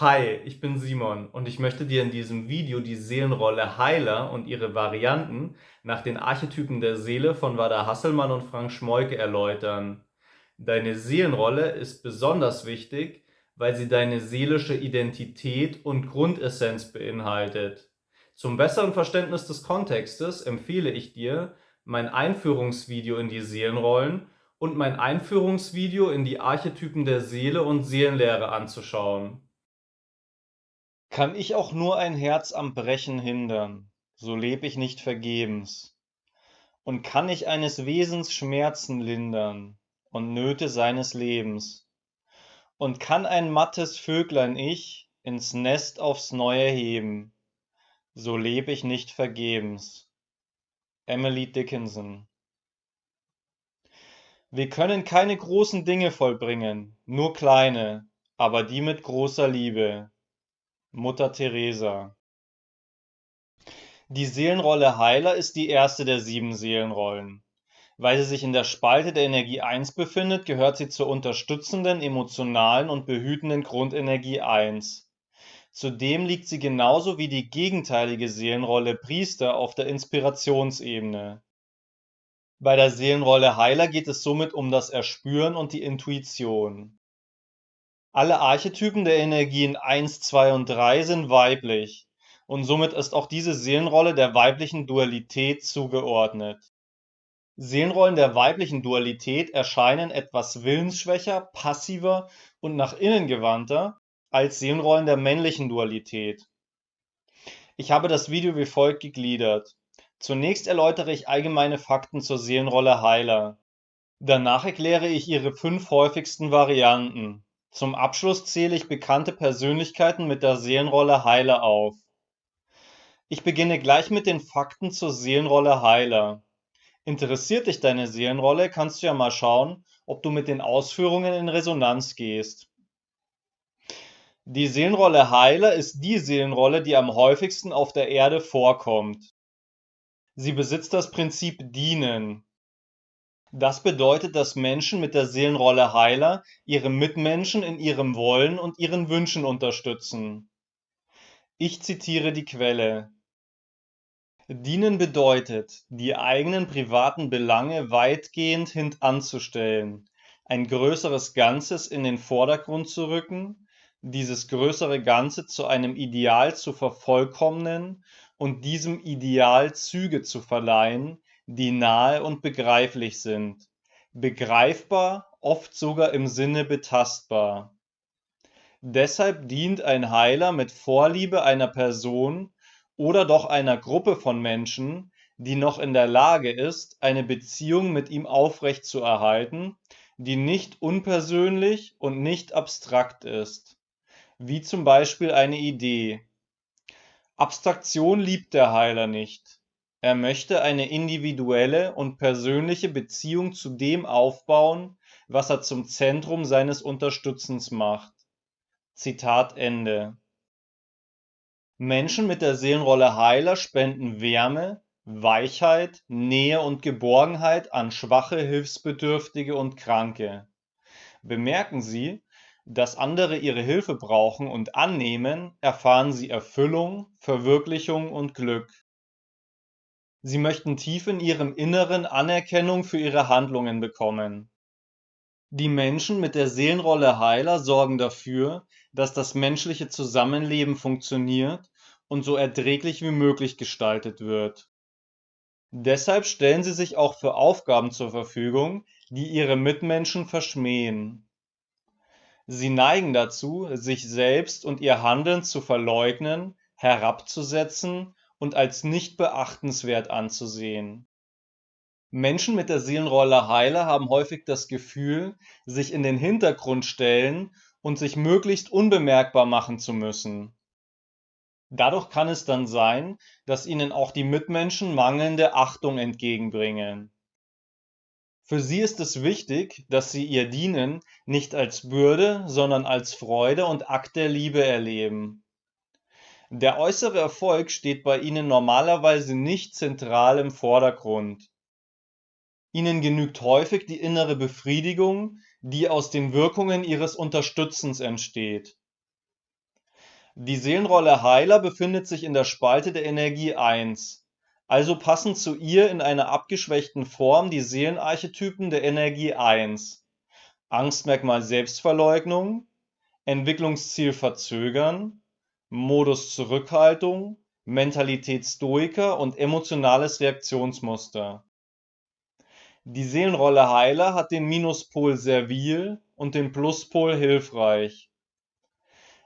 Hi, ich bin Simon und ich möchte dir in diesem Video die Seelenrolle Heiler und ihre Varianten nach den Archetypen der Seele von Wada Hasselmann und Frank Schmoike erläutern. Deine Seelenrolle ist besonders wichtig, weil sie deine seelische Identität und Grundessenz beinhaltet. Zum besseren Verständnis des Kontextes empfehle ich dir mein Einführungsvideo in die Seelenrollen und mein Einführungsvideo in die Archetypen der Seele und Seelenlehre anzuschauen. Kann ich auch nur ein Herz am Brechen hindern, so leb ich nicht vergebens. Und kann ich eines Wesens Schmerzen lindern und Nöte seines Lebens. Und kann ein mattes Vöglein ich ins Nest aufs Neue heben, so leb ich nicht vergebens. Emily Dickinson. Wir können keine großen Dinge vollbringen, nur kleine, aber die mit großer Liebe. Mutter Teresa. Die Seelenrolle Heiler ist die erste der 7 Seelenrollen. Weil sie sich in der Spalte der Energie 1 befindet, gehört sie zur unterstützenden, emotionalen und behütenden Grundenergie 1. Zudem liegt sie genauso wie die gegenteilige Seelenrolle Priester auf der Inspirationsebene. Bei der Seelenrolle Heiler geht es somit um das Erspüren und die Intuition. Alle Archetypen der Energien 1, 2 und 3 sind weiblich und somit ist auch diese Seelenrolle der weiblichen Dualität zugeordnet. Seelenrollen der weiblichen Dualität erscheinen etwas willensschwächer, passiver und nach innen gewandter als Seelenrollen der männlichen Dualität. Ich habe das Video wie folgt gegliedert. Zunächst erläutere ich allgemeine Fakten zur Seelenrolle Heiler. Danach erkläre ich ihre 5 häufigsten Varianten. Zum Abschluss zähle ich bekannte Persönlichkeiten mit der Seelenrolle Heiler auf. Ich beginne gleich mit den Fakten zur Seelenrolle Heiler. Interessiert dich deine Seelenrolle, kannst du ja mal schauen, ob du mit den Ausführungen in Resonanz gehst. Die Seelenrolle Heiler ist die Seelenrolle, die am häufigsten auf der Erde vorkommt. Sie besitzt das Prinzip Dienen. Das bedeutet, dass Menschen mit der Seelenrolle Heiler ihre Mitmenschen in ihrem Wollen und ihren Wünschen unterstützen. Ich zitiere die Quelle. Dienen bedeutet, die eigenen privaten Belange weitgehend hintanzustellen, ein größeres Ganzes in den Vordergrund zu rücken, dieses größere Ganze zu einem Ideal zu vervollkommnen und diesem Ideal Züge zu verleihen, die nahe und begreiflich sind, begreifbar, oft sogar im Sinne betastbar. Deshalb dient ein Heiler mit Vorliebe einer Person oder doch einer Gruppe von Menschen, die noch in der Lage ist, eine Beziehung mit ihm aufrechtzuerhalten, die nicht unpersönlich und nicht abstrakt ist, wie zum Beispiel eine Idee. Abstraktion liebt der Heiler nicht. Er möchte eine individuelle und persönliche Beziehung zu dem aufbauen, was er zum Zentrum seines Unterstützens macht. Zitat Ende. Menschen mit der Seelenrolle Heiler spenden Wärme, Weichheit, Nähe und Geborgenheit an schwache, Hilfsbedürftige und Kranke. Bemerken Sie, dass andere ihre Hilfe brauchen und annehmen, erfahren sie Erfüllung, Verwirklichung und Glück. Sie möchten tief in ihrem Inneren Anerkennung für ihre Handlungen bekommen. Die Menschen mit der Seelenrolle Heiler sorgen dafür, dass das menschliche Zusammenleben funktioniert und so erträglich wie möglich gestaltet wird. Deshalb stellen sie sich auch für Aufgaben zur Verfügung, die ihre Mitmenschen verschmähen. Sie neigen dazu, sich selbst und ihr Handeln zu verleugnen, herabzusetzen und als nicht beachtenswert anzusehen. Menschen mit der Seelenrolle Heiler haben häufig das Gefühl, sich in den Hintergrund stellen und sich möglichst unbemerkbar machen zu müssen. Dadurch kann es dann sein, dass ihnen auch die Mitmenschen mangelnde Achtung entgegenbringen. Für sie ist es wichtig, dass sie ihr Dienen nicht als Bürde, sondern als Freude und Akt der Liebe erleben. Der äußere Erfolg steht bei ihnen normalerweise nicht zentral im Vordergrund. Ihnen genügt häufig die innere Befriedigung, die aus den Wirkungen ihres Unterstützens entsteht. Die Seelenrolle Heiler befindet sich in der Spalte der Energie 1. Also passen zu ihr in einer abgeschwächten Form die Seelenarchetypen der Energie 1. Angstmerkmal Selbstverleugnung, Entwicklungsziel verzögern, Modus Zurückhaltung, Mentalität Stoiker und emotionales Reaktionsmuster. Die Seelenrolle Heiler hat den Minuspol Servil und den Pluspol Hilfreich.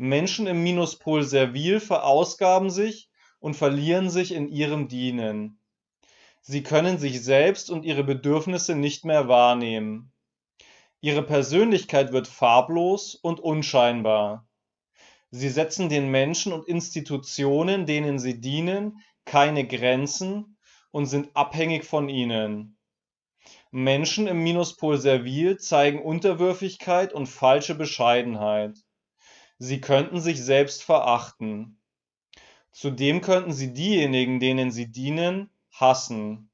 Menschen im Minuspol Servil verausgaben sich und verlieren sich in ihrem Dienen. Sie können sich selbst und ihre Bedürfnisse nicht mehr wahrnehmen. Ihre Persönlichkeit wird farblos und unscheinbar. Sie setzen den Menschen und Institutionen, denen sie dienen, keine Grenzen und sind abhängig von ihnen. Menschen im Minuspol Servil zeigen Unterwürfigkeit und falsche Bescheidenheit. Sie könnten sich selbst verachten. Zudem könnten sie diejenigen, denen sie dienen, hassen.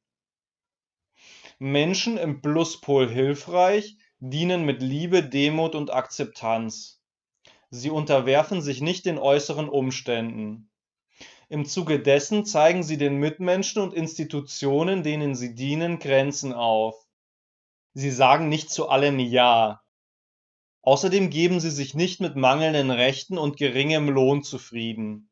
Menschen im Pluspol Hilfreich dienen mit Liebe, Demut und Akzeptanz. Sie unterwerfen sich nicht den äußeren Umständen. Im Zuge dessen zeigen sie den Mitmenschen und Institutionen, denen sie dienen, Grenzen auf. Sie sagen nicht zu allem Ja. Außerdem geben sie sich nicht mit mangelnden Rechten und geringem Lohn zufrieden.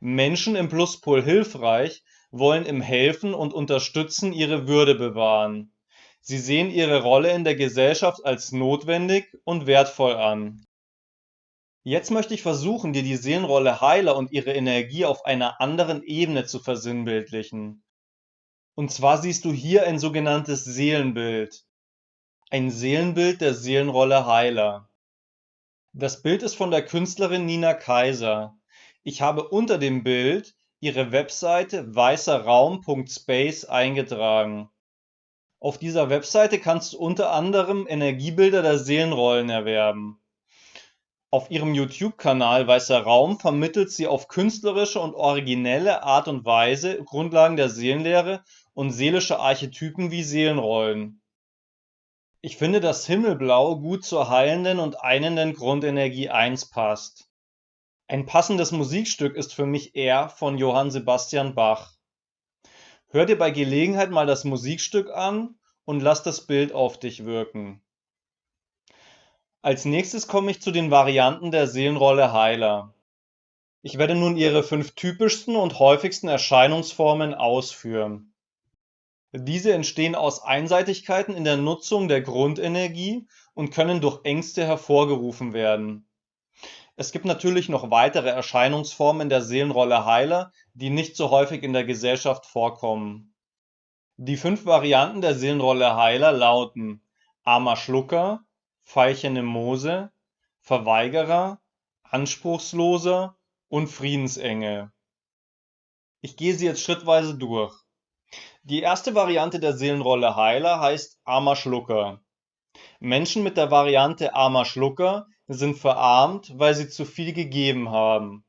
Menschen im Pluspol Hilfreich wollen im Helfen und Unterstützen ihre Würde bewahren. Sie sehen ihre Rolle in der Gesellschaft als notwendig und wertvoll an. Jetzt möchte ich versuchen, dir die Seelenrolle Heiler und ihre Energie auf einer anderen Ebene zu versinnbildlichen. Und zwar siehst du hier ein sogenanntes Seelenbild. Ein Seelenbild der Seelenrolle Heiler. Das Bild ist von der Künstlerin Nina Kaiser. Ich habe unter dem Bild ihre Webseite weißerraum.space eingetragen. Auf dieser Webseite kannst du unter anderem Energiebilder der Seelenrollen erwerben. Auf ihrem YouTube-Kanal Weißer Raum vermittelt sie auf künstlerische und originelle Art und Weise Grundlagen der Seelenlehre und seelische Archetypen wie Seelenrollen. Ich finde, dass Himmelblau gut zur heilenden und einenden Grundenergie 1 passt. Ein passendes Musikstück ist für mich Er von Johann Sebastian Bach. Hör dir bei Gelegenheit mal das Musikstück an und lass das Bild auf dich wirken. Als nächstes komme ich zu den Varianten der Seelenrolle Heiler. Ich werde nun ihre 5 typischsten und häufigsten Erscheinungsformen ausführen. Diese entstehen aus Einseitigkeiten in der Nutzung der Grundenergie und können durch Ängste hervorgerufen werden. Es gibt natürlich noch weitere Erscheinungsformen der Seelenrolle Heiler, die nicht so häufig in der Gesellschaft vorkommen. Die 5 Varianten der Seelenrolle Heiler lauten: Armer Schlucker, Veilchen im Moose, Verweigerer, Anspruchsloser und Friedensengel. Ich gehe sie jetzt schrittweise durch. Die erste Variante der Seelenrolle Heiler heißt Armer Schlucker. Menschen mit der Variante Armer Schlucker sind verarmt, weil sie zu viel gegeben haben.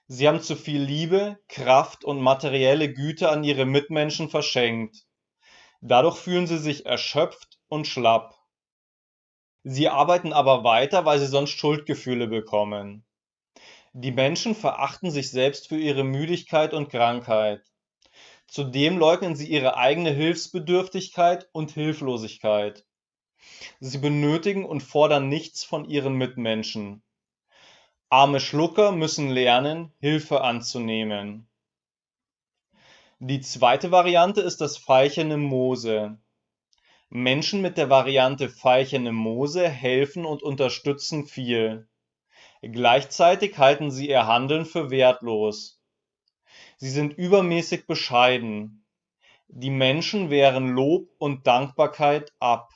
Sie haben zu viel Liebe, Kraft und materielle Güter an ihre Mitmenschen verschenkt. Dadurch fühlen sie sich erschöpft und schlapp. Sie arbeiten aber weiter, weil sie sonst Schuldgefühle bekommen. Die Menschen verachten sich selbst für ihre Müdigkeit und Krankheit. Zudem leugnen sie ihre eigene Hilfsbedürftigkeit und Hilflosigkeit. Sie benötigen und fordern nichts von ihren Mitmenschen. Arme Schlucker müssen lernen, Hilfe anzunehmen. Die zweite Variante ist das Veilchen im Moose. Menschen mit der Variante Veilchen im Moose helfen und unterstützen viel. Gleichzeitig halten sie ihr Handeln für wertlos. Sie sind übermäßig bescheiden. Die Menschen wehren Lob und Dankbarkeit ab.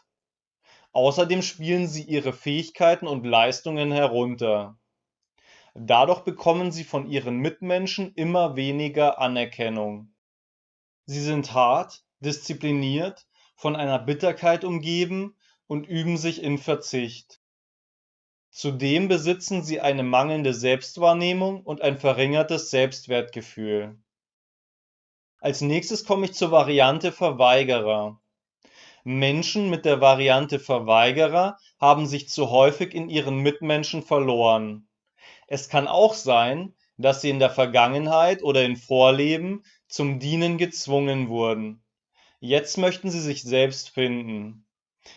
Außerdem spielen sie ihre Fähigkeiten und Leistungen herunter. Dadurch bekommen sie von ihren Mitmenschen immer weniger Anerkennung. Sie sind hart, diszipliniert, von einer Bitterkeit umgeben und üben sich in Verzicht. Zudem besitzen sie eine mangelnde Selbstwahrnehmung und ein verringertes Selbstwertgefühl. Als nächstes komme ich zur Variante Verweigerer. Menschen mit der Variante Verweigerer haben sich zu häufig in ihren Mitmenschen verloren. Es kann auch sein, dass sie in der Vergangenheit oder in Vorleben zum Dienen gezwungen wurden. Jetzt möchten sie sich selbst finden.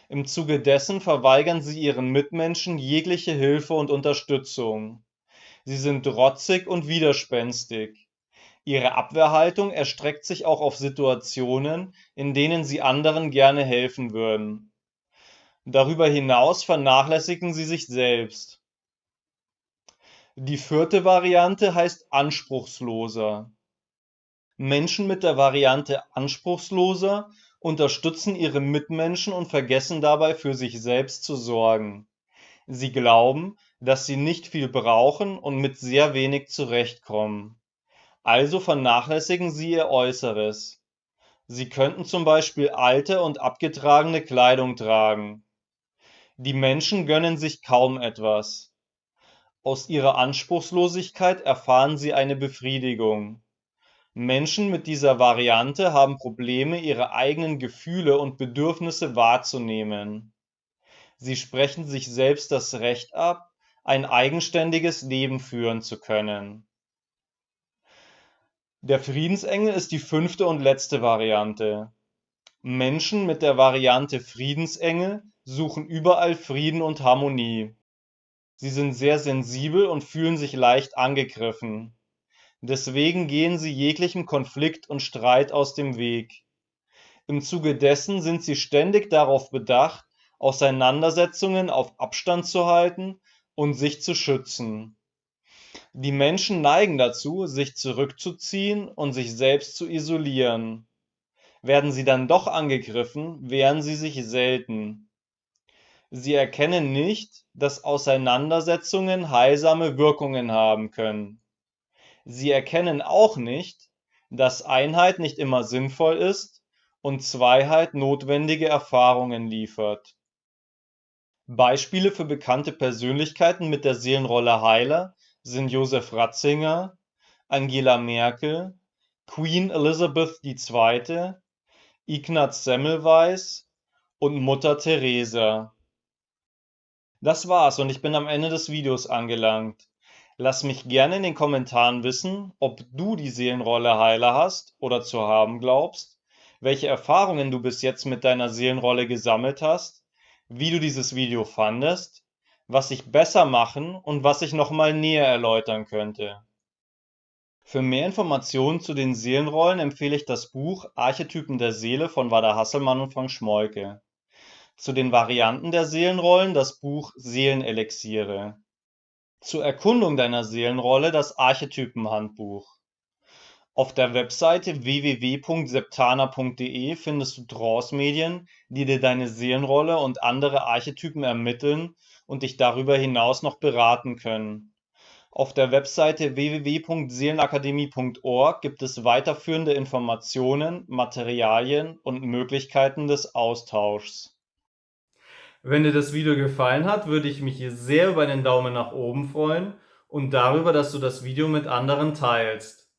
Im Zuge dessen verweigern sie ihren Mitmenschen jegliche Hilfe und Unterstützung. Sie sind trotzig und widerspenstig. Ihre Abwehrhaltung erstreckt sich auch auf Situationen, in denen sie anderen gerne helfen würden. Darüber hinaus vernachlässigen sie sich selbst. Die vierte Variante heißt anspruchsloser. Menschen mit der Variante anspruchsloser unterstützen ihre Mitmenschen und vergessen dabei für sich selbst zu sorgen. Sie glauben, dass sie nicht viel brauchen und mit sehr wenig zurechtkommen. Also vernachlässigen sie ihr Äußeres. Sie könnten zum Beispiel alte und abgetragene Kleidung tragen. Die Menschen gönnen sich kaum etwas. Aus ihrer Anspruchslosigkeit erfahren sie eine Befriedigung. Menschen mit dieser Variante haben Probleme, ihre eigenen Gefühle und Bedürfnisse wahrzunehmen. Sie sprechen sich selbst das Recht ab, ein eigenständiges Leben führen zu können. Der Friedensengel ist die fünfte und letzte Variante. Menschen mit der Variante Friedensengel suchen überall Frieden und Harmonie. Sie sind sehr sensibel und fühlen sich leicht angegriffen. Deswegen gehen sie jeglichem Konflikt und Streit aus dem Weg. Im Zuge dessen sind sie ständig darauf bedacht, Auseinandersetzungen auf Abstand zu halten und sich zu schützen. Die Menschen neigen dazu, sich zurückzuziehen und sich selbst zu isolieren. Werden sie dann doch angegriffen, wehren sie sich selten. Sie erkennen nicht, dass Auseinandersetzungen heilsame Wirkungen haben können. Sie erkennen auch nicht, dass Einheit nicht immer sinnvoll ist und Zweiheit notwendige Erfahrungen liefert. Beispiele für bekannte Persönlichkeiten mit der Seelenrolle Heiler sind Josef Ratzinger, Angela Merkel, Queen Elizabeth II., Ignaz Semmelweis und Mutter Teresa. Das war's und ich bin am Ende des Videos angelangt. Lass mich gerne in den Kommentaren wissen, ob du die Seelenrolle Heiler hast oder zu haben glaubst, welche Erfahrungen du bis jetzt mit deiner Seelenrolle gesammelt hast, wie du dieses Video fandest, was ich besser machen und was ich nochmal näher erläutern könnte. Für mehr Informationen zu den Seelenrollen empfehle ich das Buch Archetypen der Seele von Wada Hasselmann und Frank Schmoike. Zu den Varianten der Seelenrollen das Buch Seelenelixiere. Zur Erkundung deiner Seelenrolle das Archetypenhandbuch. Auf der Webseite www.septana.de findest du Trance-Medien, die dir deine Seelenrolle und andere Archetypen ermitteln und dich darüber hinaus noch beraten können. Auf der Webseite www.seelenakademie.org gibt es weiterführende Informationen, Materialien und Möglichkeiten des Austauschs. Wenn dir das Video gefallen hat, würde ich mich sehr über einen Daumen nach oben freuen und darüber, dass du das Video mit anderen teilst.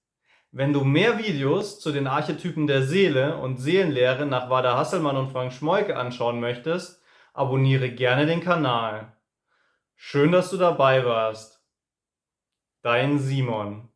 Wenn du mehr Videos zu den Archetypen der Seele und Seelenlehre nach Wada Hasselmann und Frank Schmoike anschauen möchtest, abonniere gerne den Kanal. Schön, dass du dabei warst. Dein Simon.